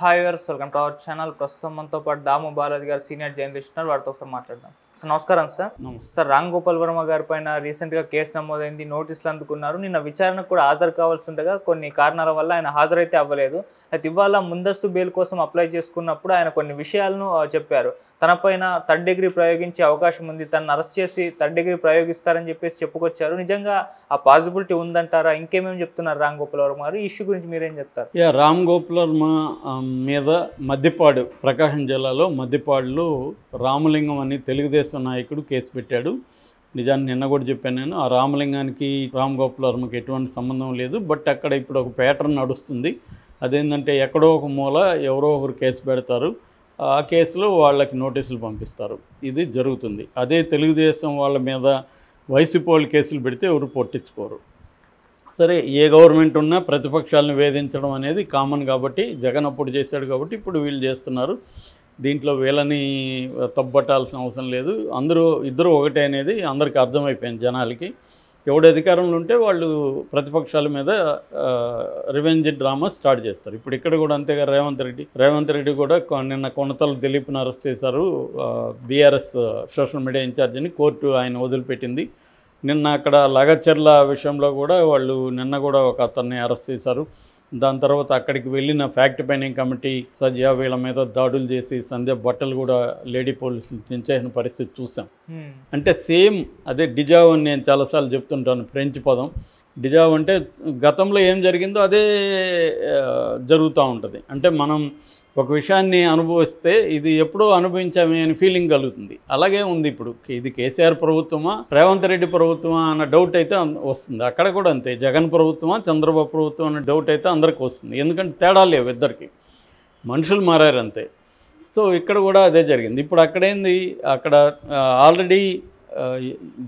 Hi viewers, welcome to our channel. ప్రస్తుతం మనతో పాటు దాము బాలాజీ గారు సీనియర్ జర్నలిస్ట్ ఉన్నారు. వారితో ఒకసారి మాట్లాడదాం. సార్ నమస్కారం. సార్ సార్ రామ్ గోపాల్ వర్మ గారి పైన రీసెంట్గా కేసు నమోదైంది, నోటీసులు అందుకున్నారు. నిన్న విచారణకు కూడా హాజరు కావాల్సి ఉండగా కొన్ని కారణాల వల్ల ఆయన హాజరైతే అవ్వలేదు. అయితే ఇవాళ ముందస్తు బెయిల్ కోసం అప్లై చేసుకున్నప్పుడు ఆయన కొన్ని విషయాలను చెప్పారు. తనపైన థర్డ్ డిగ్రీ ప్రయోగించే అవకాశం ఉంది, తనను అరెస్ట్ చేసి థర్డ్ డిగ్రీ ప్రయోగిస్తారని చెప్పేసి చెప్పుకొచ్చారు. నిజంగా ఆ పాసిబిలిటీ ఉందంటారా? ఇంకేమేమి చెప్తున్నారు రామ్ గోపాల్ వర్మ గారు? ఈ ఇష్యూ గురించి మీరేం చెప్తారు? రామ్ గోపాల్ వర్మ మీద మద్దిపాడు, ప్రకాశం జిల్లాలో మద్దిపాడులో రామలింగం అని తెలుగుదేశం నాయకుడు కేసు పెట్టాడు. నిజాన్ని నిన్న కూడా చెప్పాను నేను. ఆ రామలింగానికి రామ్ గోపాల్ వర్మకి ఎటువంటి సంబంధం లేదు. బట్ అక్కడ ఇప్పుడు ఒక ప్యాటర్న్ నడుస్తుంది. అదేంటంటే ఎక్కడో ఒక మూల ఎవరో ఒకరు కేసు పెడతారు, ఆ కేసులో వాళ్ళకి నోటీసులు పంపిస్తారు. ఇది జరుగుతుంది. అదే తెలుగుదేశం వాళ్ళ మీద వైసీపీ వాళ్ళు కేసులు పెడితే ఎవరు పట్టించుకోరు. సరే, ఏ గవర్నమెంట్ ఉన్నా ప్రతిపక్షాలను వేధించడం అనేది కామన్ కాబట్టి, జగన్ అప్పుడు చేశాడు కాబట్టి ఇప్పుడు వీళ్ళు చేస్తున్నారు. దీంట్లో వీళ్ళని తప్పట్టాల్సిన అవసరం లేదు. ఇద్దరు ఒకటే అనేది అందరికీ అర్థమైపోయింది జనాలకి. ఎవడు అధికారంలో ఉంటే వాళ్ళు ప్రతిపక్షాల మీద రివెంజ్ డ్రామా స్టార్ట్ చేస్తారు. ఇప్పుడు ఇక్కడ కూడా అంతేగా రేవంత్ రెడ్డి కూడా నిన్న కొనతల దిలీప్ను అరెస్ట్ చేశారు. బీఆర్ఎస్ సోషల్ మీడియా ఇన్ఛార్జిని కోర్టు ఆయన వదిలిపెట్టింది. నిన్న అక్కడ లగచర్ల విషయంలో కూడా వాళ్ళు నిన్న కూడా ఒక అతన్ని అరెస్ట్ చేశారు. దాని తర్వాత అక్కడికి వెళ్ళిన ఫ్యాక్ట్ ఫైండింగ్ కమిటీ సజ్జా వీళ్ళ మీద దాడులు చేసి సంధ్య బట్టలు కూడా లేడీ పోలీసులు దించేసిన పరిస్థితి చూసాం. అంటే సేమ్ అదే డిజావ్ అని నేను చాలాసార్లు చెప్తుంటాను. ఫ్రెంచ్ పదం డిజావ్ అంటే గతంలో ఏం జరిగిందో అదే జరుగుతూ ఉంటుంది. అంటే మనం ఒక విషయాన్ని అనుభవిస్తే ఇది ఎప్పుడో అనుభవించామే అని ఫీలింగ్ కలుగుతుంది. అలాగే ఉంది ఇప్పుడు. ఇది కేసీఆర్ ప్రభుత్వమా రేవంత్ రెడ్డి ప్రభుత్వమా అన్న డౌట్ అయితే వస్తుంది. అక్కడ కూడా అంతే, జగన్ ప్రభుత్వమా చంద్రబాబు ప్రభుత్వం అన్న డౌట్ అయితే అందరికీ వస్తుంది. ఎందుకంటే తేడా లేవు, ఇద్దరికి మనుషులు మారారు అంతే. సో ఇక్కడ కూడా అదే జరిగింది. ఇప్పుడు అక్కడేంది, అక్కడ ఆల్రెడీ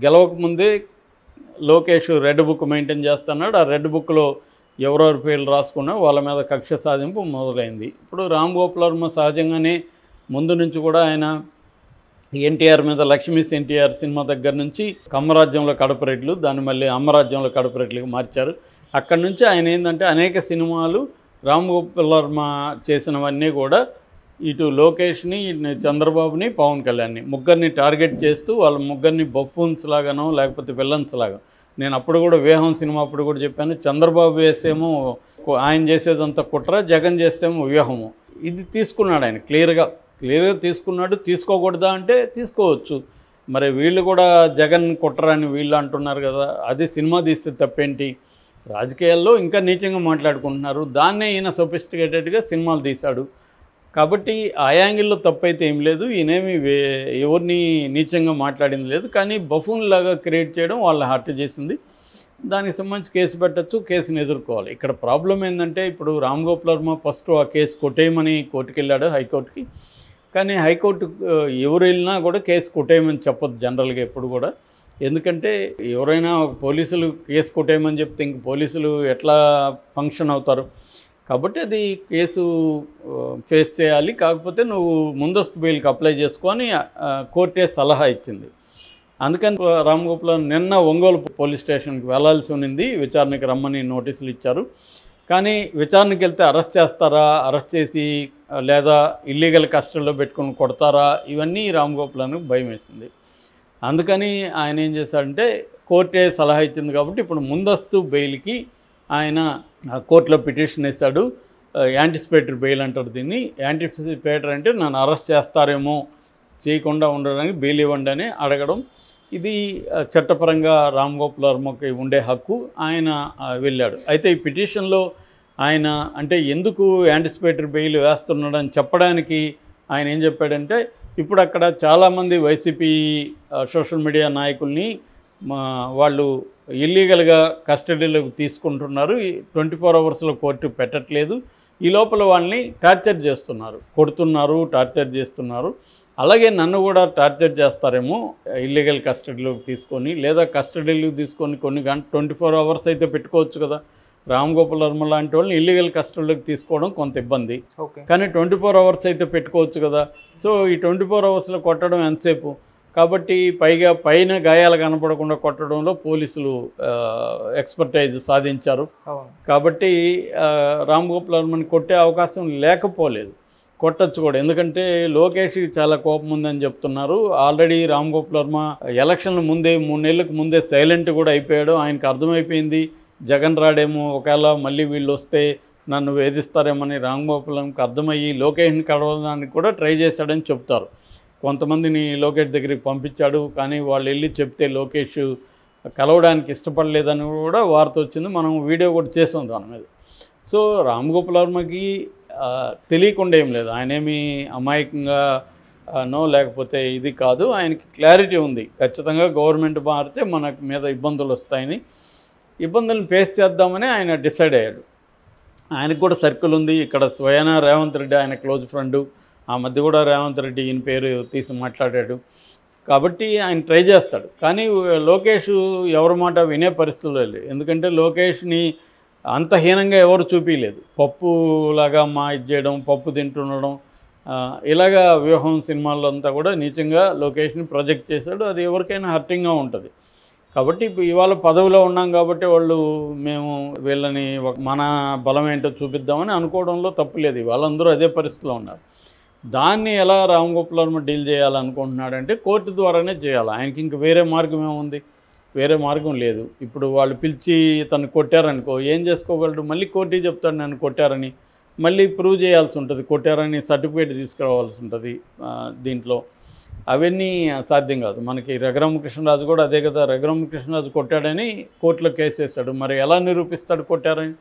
గెలవకముందే లోకేష్ రెడ్ బుక్ మెయింటైన్ చేస్తున్నాడు. ఆ రెడ్ బుక్లో ఎవరెవరి పేర్లు రాసుకున్నా వాళ్ళ మీద కక్ష సాధింపు మొదలైంది. ఇప్పుడు రామ్ గోపాల్ వర్మ సహజంగానే ముందు నుంచి కూడా ఆయన ఎన్టీఆర్ మీద లక్ష్మీస్ ఎన్టీఆర్ సినిమా దగ్గర నుంచి కమ్మరాజ్యంలో కడపరెడ్లు, దాన్ని మళ్ళీ అమ్మరాజ్యంలో కడపరెడ్లుగా మార్చారు. అక్కడి నుంచి ఆయన ఏంటంటే అనేక సినిమాలు రామ్ గోపాల్ వర్మ చేసినవన్నీ కూడా ఇటు లోకేష్ని, చంద్రబాబుని, పవన్ కళ్యాణ్ని ముగ్గురిని టార్గెట్ చేస్తూ వాళ్ళ ముగ్గురిని బఫూన్స్ లాగానో లేకపోతే విలన్స్ లాగా. నేను అప్పుడు కూడా వ్యూహం సినిమా అప్పుడు కూడా చెప్పాను, చంద్రబాబు వేసేమో ఆయన చేసేదంతా కుట్ర, జగన్ చేస్తేమో వ్యూహము. ఇది తీసుకున్నాడు ఆయన క్లియర్గా తీసుకున్నాడు. తీసుకోకూడదా అంటే తీసుకోవచ్చు. మరి వీళ్ళు కూడా జగన్ కుట్ర అని వీళ్ళు అంటున్నారు కదా, అది సినిమా తీస్తే తప్పేంటి? రాజకీయాల్లో ఇంకా నీచంగా మాట్లాడుకుంటున్నారు. దాన్నే ఈయన సొఫిస్టికేటెడ్గా సినిమాలు తీశాడు కాబట్టి ఆ యాంగిల్లో తప్పైతే ఏం లేదు. ఈయనేమి ఎవరిని నీచంగా మాట్లాడింది లేదు. కానీ బఫూన్ లాగా క్రియేట్ చేయడం వాళ్ళ హర్ట్ చేసింది. దానికి సంబంధించి కేసు పెట్టచ్చు, కేసుని ఎదుర్కోవాలి. ఇక్కడ ప్రాబ్లం ఏంటంటే ఇప్పుడు రామ్ గోపాల్ వర్మ ఫస్ట్ ఆ కేసు కొట్టేయమని కోర్టుకు వెళ్ళాడు, హైకోర్టుకి. కానీ హైకోర్టు ఎవరు వెళ్ళినా కూడా కేసు కొట్టేయమని చెప్పొద్దు జనరల్గా ఎప్పుడు కూడా. ఎందుకంటే ఎవరైనా పోలీసులు కేసు కొట్టేయమని చెప్తే ఇంక పోలీసులు ఎట్లా ఫంక్షన్ అవుతారు? కాబట్టి అది కేసు ఫేస్ చేయాలి. కాకపోతే నువ్వు ముందస్తు బెయిల్కి అప్లై చేసుకొని కోర్టే సలహా ఇచ్చింది. అందుకని రామ్ గోపాల్ నిన్న ఒంగోలు పోలీస్ స్టేషన్కి వెళ్లాల్సి ఉన్నింది. విచారణకి రమ్మని నోటీసులు ఇచ్చారు. కానీ విచారణకి వెళ్తే అరెస్ట్ చేస్తారా, అరెస్ట్ చేసి లేదా ఇల్లీగల్ కస్టడీలో పెట్టుకొని కొడతారా, ఇవన్నీ రామ్ గోపాల్ను భయం వేసింది. అందుకని ఆయన ఏం చేశాడంటే కోర్టే సలహా ఇచ్చింది కాబట్టి ఇప్పుడు ముందస్తు బెయిల్కి ఆయన కోర్టులో పిటిషన్ వేశాడు. యాంటిసిపేటరీ బెయిల్ అంటారు దీన్ని. యాంటిసిపేటరీ అంటే నన్ను అరెస్ట్ చేస్తారేమో, చేయకుండా ఉండడానికి బెయిల్ ఇవ్వండి అని అడగడం. ఇది చట్టపరంగా రామ్ గోపాల్ వర్మకి ఉండే హక్కు. ఆయన వెళ్ళాడు. అయితే ఈ పిటిషన్లో ఆయన అంటే ఎందుకు యాంటిసిపేటరీ బెయిల్ వేస్తున్నాడని చెప్పడానికి ఆయన ఏం చెప్పాడంటే, ఇప్పుడు అక్కడ చాలామంది వైసీపీ సోషల్ మీడియా నాయకుల్ని వాళ్ళు ఇల్లీగల్గా కస్టడీలోకి తీసుకుంటున్నారు. 24 అవర్స్లో కోర్టు పెట్టట్లేదు. ఈ లోపల వాళ్ళని టార్చర్ చేస్తున్నారు, కొడుతున్నారు, టార్చర్ చేస్తున్నారు. అలాగే నన్ను కూడా టార్చర్ చేస్తారేమో ఇల్లీగల్ కస్టడీలోకి తీసుకొని, లేదా కస్టడీలోకి తీసుకొని కొన్ని 24 అవర్స్ అయితే పెట్టుకోవచ్చు కదా. రామ్ గోపాల్ వర్మ లాంటి వాళ్ళని ఇల్లీగల్ కస్టడీలోకి తీసుకోవడం కొంత ఇబ్బంది. కానీ 24 అవర్స్ అయితే పెట్టుకోవచ్చు కదా. సో ఈ 24 అవర్స్లో కొట్టడం ఎంతసేపు? కాబట్టి పైగా పైన గాయాలు కనపడకుండా కొట్టడంలో పోలీసులు ఎక్స్పర్టైజ్ సాధించారు. కాబట్టి రామ్ గోపాల్ వర్మని కొట్టే అవకాశం లేకపోలేదు, కొట్టచ్చు కూడా. ఎందుకంటే లోకేష్కి చాలా కోపం ఉందని చెప్తున్నారు. ఆల్రెడీ రామ్ గోపాల్ వర్మ ఎలక్షన్ల ముందే 3 నెలలకు ముందే సైలెంట్ కూడా అయిపోయాడు. ఆయనకు అర్థమైపోయింది జగన్ రాడేమో, ఒకవేళ మళ్ళీ వీళ్ళు వస్తే నన్ను వేధిస్తారేమని రామ్ గోపాల్ వర్మకి అర్థమయ్యి లోకేష్ని కలవడానికి కూడా ట్రై చేశాడని చెప్తారు. కొంతమందిని లోకేష్ దగ్గరికి పంపించాడు, కానీ వాళ్ళు వెళ్ళి చెప్తే లోకేష్ కలవడానికి ఇష్టపడలేదని కూడా వార్త వచ్చింది. మనం వీడియో కూడా చేసాం దాని మీద. సో రామ్ గోపాల్ వర్మకి తెలియకుండా ఏం లేదు, ఆయనేమి అమాయకంగా లేకపోతే ఇది కాదు, ఆయనకి క్లారిటీ ఉంది. ఖచ్చితంగా గవర్నమెంట్ మారితే మన మీద ఇబ్బందులు వస్తాయని, ఇబ్బందులను ఫేస్ చేద్దామని ఆయన డిసైడ్ అయ్యాడు. ఆయనకు కూడా సర్కిల్ ఉంది. ఇక్కడ స్వయానా రేవంత్ రెడ్డి ఆయన క్లోజ్ ఫ్రెండు, ఆ మధ్య కూడా రేవంత్ రెడ్డి ఈయన పేరు తీసి మాట్లాడాడు. కాబట్టి ఆయన ట్రై చేస్తాడు. కానీ లోకేష్ ఎవరి మాట వినే పరిస్థితుల్లో లేదు. ఎందుకంటే లోకేష్ని అంత హీనంగా ఎవరు చూపించలేదు. పప్పులాగా ఇది చేయడం, పప్పు తింటుండడం, ఇలాగా వ్యూహం సినిమాల్లో అంతా కూడా నీచంగా లోకేష్ని ప్రొజెక్ట్ చేశాడు. అది ఎవరికైనా హర్టింగ్గా ఉంటుంది. కాబట్టి ఇవాళ పదవిలో ఉన్నాం కాబట్టి వాళ్ళు మేము వీళ్ళని మన బలం ఏంటో చూపిద్దామని అనుకోవడంలో తప్పులేదు. వాళ్ళందరూ అదే పరిస్థితిలో ఉన్నారు. దాన్ని ఎలా రామ్ గోపాల్ వర్మ డీల్ చేయాలనుకుంటున్నాడంటే కోర్టు ద్వారానే చేయాలి. ఆయనకి ఇంక వేరే మార్గం ఏముంది? వేరే మార్గం లేదు. ఇప్పుడు వాళ్ళు పిలిచి తను కొట్టారనుకో ఏం చేసుకోగలడు? మళ్ళీ కోర్టుకి చెప్తాడు నన్ను కొట్టారని, మళ్ళీ ప్రూవ్ చేయాల్సి ఉంటుంది. కొట్టారని సర్టిఫికేట్ తీసుకురావాల్సి ఉంటుంది. దీంట్లో అవన్నీ సాధ్యం కాదు. మనకి రఘురామకృష్ణరాజు కూడా అదే కదా, రఘురామకృష్ణరాజు కొట్టాడని కోర్టులో కేసు వేశాడు. మరి ఎలా నిరూపిస్తాడు కొట్టారని?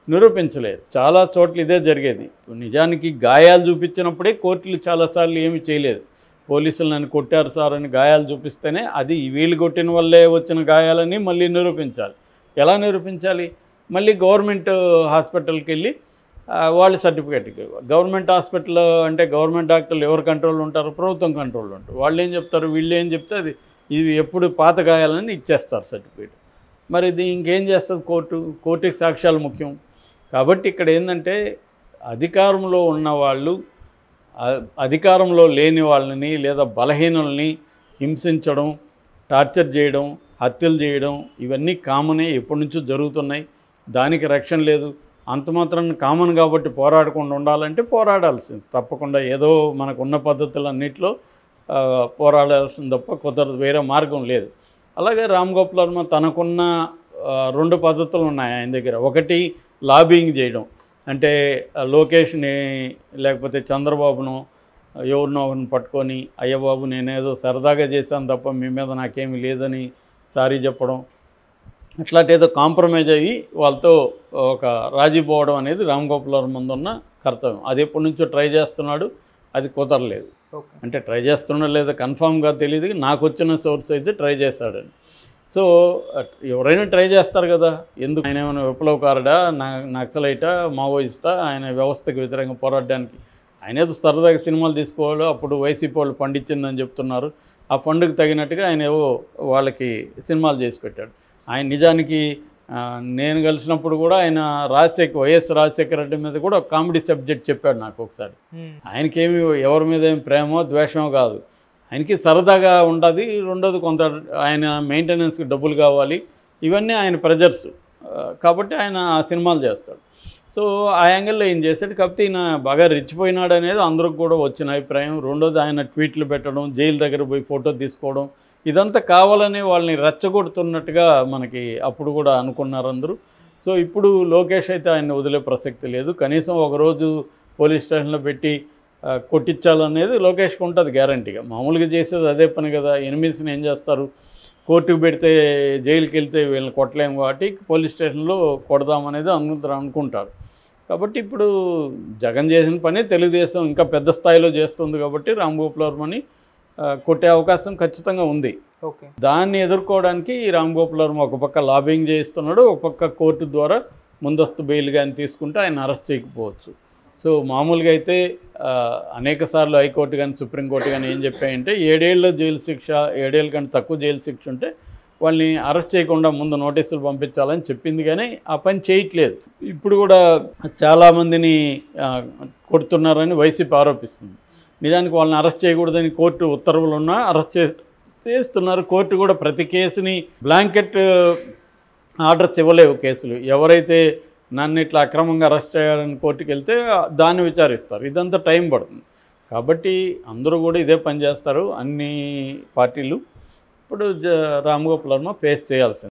నిరూపించలేదు. చాలా చోట్ల ఇదే జరిగేది. నిజానికి గాయాలు చూపించినప్పుడే కోర్టులు చాలాసార్లు ఏమి చేయలేదు. పోలీసులు నన్ను కొట్టారు సార్ అని గాయాలు చూపిస్తేనే అది వీళ్ళు కొట్టిన వల్లే వచ్చిన గాయాలని మళ్ళీ నిరూపించాలి. ఎలా నిరూపించాలి? మళ్ళీ గవర్నమెంట్ హాస్పిటల్కి వెళ్ళి వాళ్ళు సర్టిఫికేట్ గవర్నమెంట్ హాస్పిటల్ అంటే గవర్నమెంట్ డాక్టర్లు ఎవరు కంట్రోల్లో ఉంటారు? ప్రభుత్వం కంట్రోల్లో ఉంటారు. వాళ్ళు ఏం చెప్తారు, వీళ్ళు ఏం చెప్తే అది ఇది ఎప్పుడు పాత గాయాలని ఇచ్చేస్తారు సర్టిఫికేట్. మరి ఇది ఇంకేం చేస్తుంది కోర్టుకి సాక్ష్యాలు ముఖ్యం. కాబట్టి ఇక్కడ ఏంటంటే అధికారంలో ఉన్నవాళ్ళు అధికారంలో లేని వాళ్ళని లేదా బలహీనుల్ని హింసించడం, టార్చర్ చేయడం, హత్యలు చేయడం ఇవన్నీ కామనే, ఎప్పటి నుంచో జరుగుతున్నాయి. దానికి రక్షణ లేదు. అంత మాత్రం కామన్ కాబట్టి పోరాడకుండా ఉండాలంటే పోరాడాల్సింది తప్పకుండా. ఏదో మనకున్న పద్ధతులన్నింటిలో పోరాడాల్సింది తప్ప కుదరదు, వేరే మార్గం లేదు. అలాగే రామ్ గోపాల్ వర్మ తనకున్న 2 పద్ధతులు ఉన్నాయి ఆయన దగ్గర. ఒకటి లాబింగ్ చేయడం, అంటే లోకేష్ని లేకపోతే చంద్రబాబును ఎవరినో ఒకరిని పట్టుకొని అయ్య బాబు నేనేదో సరదాగా చేశాను తప్ప మీ మీద నాకేమీ లేదని సారీ చెప్పడం, అట్లాంటి ఏదో కాంప్రమైజ్ అయ్యి వాళ్ళతో ఒక రాజీ పోవడం అనేది రామ్ గోపాల్ వర్మ ముందు ఉన్న కర్తవ్యం. అది ఎప్పటి నుంచో ట్రై చేస్తున్నాడు, అది కుదరలేదు. అంటే ట్రై చేస్తున్నాడు లేదా కన్ఫామ్గా తెలియదు, నాకు వచ్చిన సోర్స్ అయితే ట్రై చేశాడని. సో ఎవరైనా ట్రై చేస్తారు కదా. ఎందుకు ఆయన ఏమైనా విప్లవకారుడా, నక్సలైటా, మావోయిస్టా? ఆయన వ్యవస్థకు వ్యతిరేకంగా పోరాడడానికి ఆయన ఏదో సరదాగా సినిమాలు తీసుకోవాలి. అప్పుడు వైసీపీ వాళ్ళు ఫండ్ ఇచ్చిందని చెప్తున్నారు. ఆ ఫండ్కి తగినట్టుగా ఆయన ఏవో వాళ్ళకి సినిమాలు చేసి పెట్టాడు. ఆయన నిజానికి నేను కలిసినప్పుడు కూడా ఆయన వైఎస్ రాజశేఖర రెడ్డి మీద కూడా ఒక కామెడీ సబ్జెక్ట్ చెప్పాడు నాకు ఒకసారి. ఆయనకేమి ఎవరి మీద ఏమి ప్రేమో ద్వేషమో కాదు, ఆయనకి సరదాగా ఉంటుంది. రెండోది కొంత ఆయన మెయింటెనెన్స్కి డబ్బులు కావాలి, ఇవన్నీ ఆయన ప్రెజర్స్ కాబట్టి ఆయన ఆ సినిమాలు చేస్తాడు. సో ఆ యాంగిల్లో ఏం చేశాడు. కాకపోతే ఈయన బాగా రెచ్చిపోయినాడు అనేది అందరికి కూడా వచ్చిన అభిప్రాయం. రెండోది ఆయన ట్వీట్లు పెట్టడం, జైలు దగ్గర పోయి ఫోటో తీసుకోవడం, ఇదంతా కావాలని వాళ్ళని రెచ్చగొడుతున్నట్టుగా మనకి అప్పుడు కూడా అనుకున్నారు అందరూ. సో ఇప్పుడు లోకేష్ అయితే ఆయన్ని వదిలే ప్రసక్తి లేదు. కనీసం ఒకరోజు పోలీస్ స్టేషన్లో పెట్టి కొట్టించాలనేది లోకేష్కి ఉంటుంది గ్యారంటీగా. మామూలుగా చేసేది అదే పని కదా. ఎనిమిదిని ఏం చేస్తారు, కోర్టుకు పెడితే జైలుకి వెళ్తే వీళ్ళని కొట్టలేము కాబట్టి పోలీస్ స్టేషన్లో కొడదామనేది అందరూ అనుకుంటారు. కాబట్టి ఇప్పుడు జగన్ చేసిన పని తెలుగుదేశం ఇంకా పెద్ద స్థాయిలో చేస్తుంది కాబట్టి రామ్ గోపాల్ వర్మని కొట్టే అవకాశం ఖచ్చితంగా ఉంది. దాన్ని ఎదుర్కోవడానికి రామ్ గోపాల్ వర్మ ఒక పక్క లాబింగ్ చేయిస్తున్నాడు, ఒక పక్క కోర్టు ద్వారా ముందస్తు బెయిల్ కానీ తీసుకుంటే ఆయన అరెస్ట్ చేయకపోవచ్చు. సో మామూలుగా అయితే అనేక సార్లు హైకోర్టు కానీ సుప్రీంకోర్టు కానీ ఏం చెప్పాయంటే 7 ఏళ్ళ జైలు శిక్ష, 7 ఏళ్ళ కంటే తక్కువ జైలు శిక్ష ఉంటే వాళ్ళని అరెస్ట్ చేయకుండా ముందు నోటీసులు పంపించాలని చెప్పింది, కానీ ఆ పని చేయట్లేదు. ఇప్పుడు కూడా చాలామందిని కొడుతున్నారని వైసీపీ ఆరోపిస్తుంది. నిజానికి వాళ్ళని అరెస్ట్ చేయకూడదని కోర్టు ఉత్తర్వులు ఉన్నా అరెస్ట్ చేస్తున్నారు. కోర్టు కూడా ప్రతి కేసుని బ్లాంకెట్ ఆర్డర్స్ ఇవ్వలేవు. కేసులు ఎవరైతే నన్ను ఇట్లా అక్రమంగా అరెస్ట్ అయ్యాడని కోర్టుకి వెళ్తే దాన్ని విచారిస్తారు. ఇదంతా టైం పడుతుంది. కాబట్టి అందరూ కూడా ఇదే పని చేస్తారు, అన్ని పార్టీలు. ఇప్పుడు రామ్ గోపాల్ వర్మ ఫేస్ చేయాల్సింది.